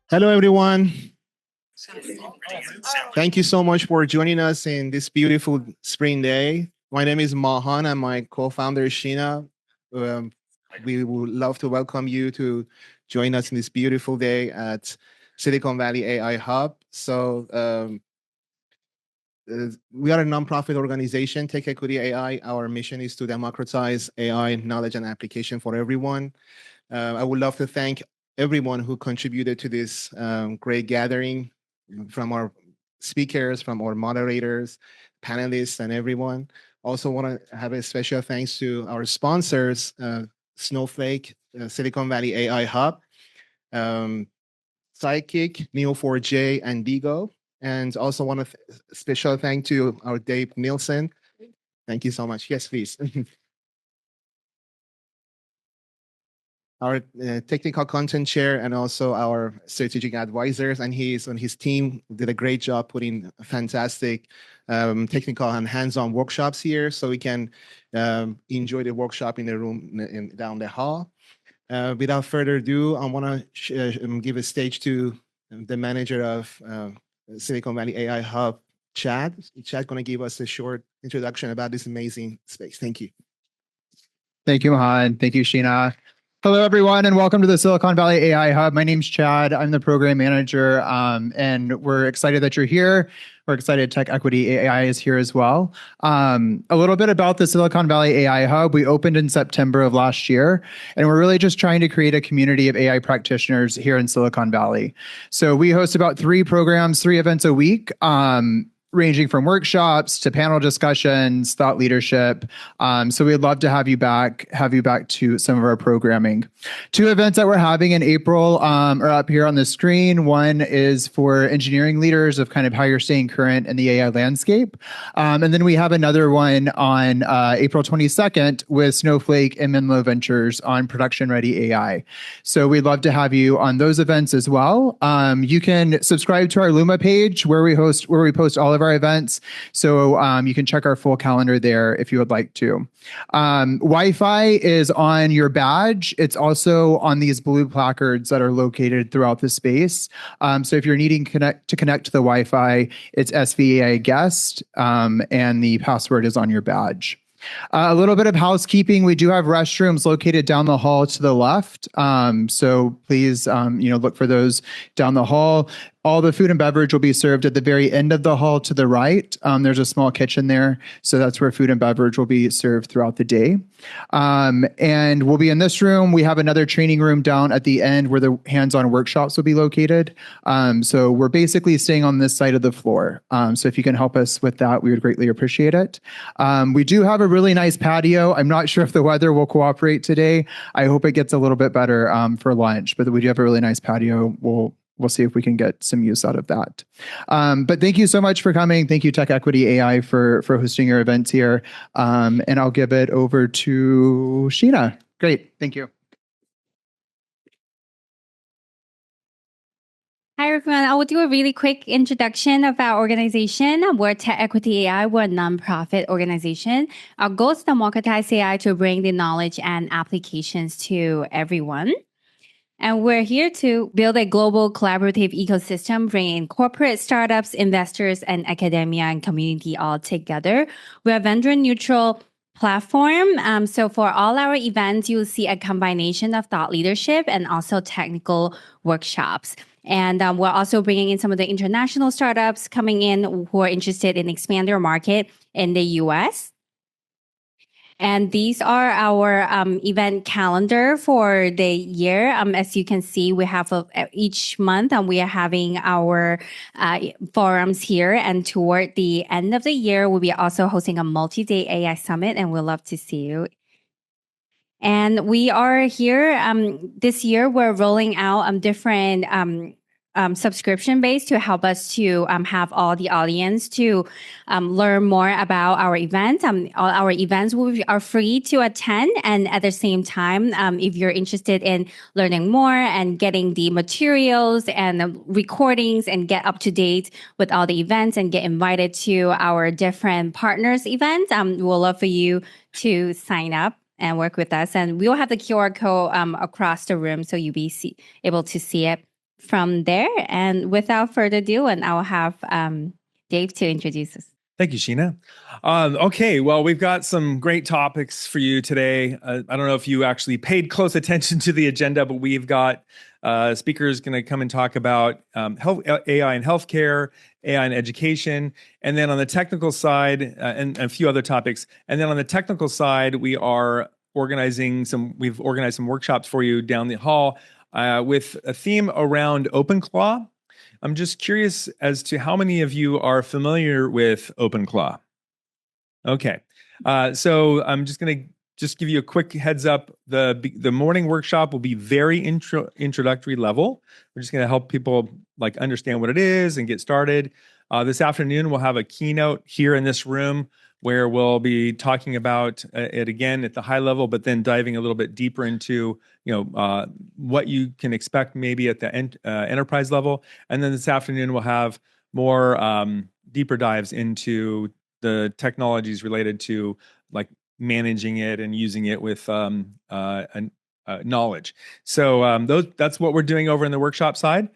Hello, everyone. Thank you so much for joining us in this beautiful spring day. My name is Mahan and my co-founder is Sheena. Um, we would love to welcome you to join us in this beautiful day at Silicon Valley AI Hub. We are a nonprofit organization, TechEquity AI. Our mission is to democratize AI knowledge and application for everyone. I would love to thank everyone who contributed to this great gathering, from our speakers, from our moderators, panelists, and everyone. Also want to have a special thanks to our sponsors, Snowflake, Silicon Valley AI Hub, Sidekick, Neo4j, and Digo. And also want to special thank to our Dave Nielsen. Thank you so much. Yes, please. Our technical content chair and also our strategic advisors, and he's on his team did a great job putting fantastic technical and hands-on workshops here, so we can enjoy the workshop in the room down the hall. Without further ado, I want to give a stage to the manager of Silicon Valley AI Hub, Chad. Chad's going to give us a short introduction about this amazing space. Thank you. Thank you, Mahan. Thank you, Sheena. Hello, everyone, and welcome to the Silicon Valley AI Hub. My name's Chad. I'm the program manager, and we're excited that you're here. We're excited TechEquity AI is here as well. A little bit about the Silicon Valley AI Hub. We opened in September of last year, and we're really just trying to create a community of AI practitioners here in Silicon Valley. So we host about 3 events a week, ranging from workshops to panel discussions, thought leadership. So we'd love to have you back to some of our programming. 2 events that we're having in April are up here on the screen. One is for engineering leaders of kind of how you're staying current in the AI landscape. And then we have another one on April 22nd with Snowflake and Menlo Ventures on production-ready AI. So we'd love to have you on those events as well. You can subscribe to our Luma page where we post all of our events. So you can check our full calendar there if you would like to. Wi-Fi is on your badge. It's also on these blue placards that are located throughout the space. So if you're needing to connect to the Wi-Fi, it's SVAI guest, and the password is on your badge. A little bit of housekeeping. We do have restrooms located down the hall to the left. So please, look for those down the hall. All the food and beverage will be served at the very end of the hall to the right. There's a small kitchen there. So that's where food and beverage will be served throughout the day. And we'll be in this room. We have another training room down at the end where the hands-on workshops will be located. So we're basically staying on this side of the floor. So if you can help us with that, we would greatly appreciate it. We do have a really nice patio. I'm not sure if the weather will cooperate today. I hope it gets a little bit better for lunch, but we do have a really nice patio. We'll see if we can get some use out of that. But thank you so much for coming. Thank you, TechEquity AI, for hosting your events here. And I'll give it over to Sheena. Great. Thank you. Hi, everyone. I will do a really quick introduction of our organization. We're TechEquity AI. We're a nonprofit organization. Our goal is to democratize AI to bring the knowledge and applications to everyone. And we're here to build a global collaborative ecosystem, bringing corporate startups, investors, and academia and community all together. We're a vendor-neutral platform. So for all our events, you'll see a combination of thought leadership and also technical workshops. And we're also bringing in some of the international startups coming in who are interested in expand their market in the US. And these are our event calendar for the year. As you can see, we have each month, and we are having our forums here. And toward the end of the year, we'll be also hosting a multi-day AI summit, and we'd love to see you. And we are here this year. We're rolling out different subscription base to help us to have all the audience to learn more about our events. All our events are free to attend. And at the same time, if you're interested in learning more and getting the materials and the recordings and get up to date with all the events and get invited to our different partners events, we'll love for you to sign up and work with us. And we will have the QR code across the room so you'll be able to see it. from there. And without further ado, and I'll have Dave to introduce us. Thank you, Sheena. Okay, well, we've got some great topics for you today. I don't know if you actually paid close attention to the agenda, but we've got speakers going to come and talk about AI in healthcare, AI in education, and then on the technical side, and a few other topics. And then on the technical side, we've organized some workshops for you down the hall with a theme around OpenClaw. I'm just curious as to how many of you are familiar with OpenClaw. Okay, so I'm just going to give you a quick heads up. The morning workshop will be very introductory level. We're just going to help people like understand what it is and get started. This afternoon, we'll have a keynote here in this room where we'll be talking about it again at the high level, but then diving a little bit deeper into what you can expect maybe at the enterprise level. And then this afternoon, we'll have more deeper dives into the technologies related to like managing it and using it with knowledge. So that's what we're doing over in the workshop side.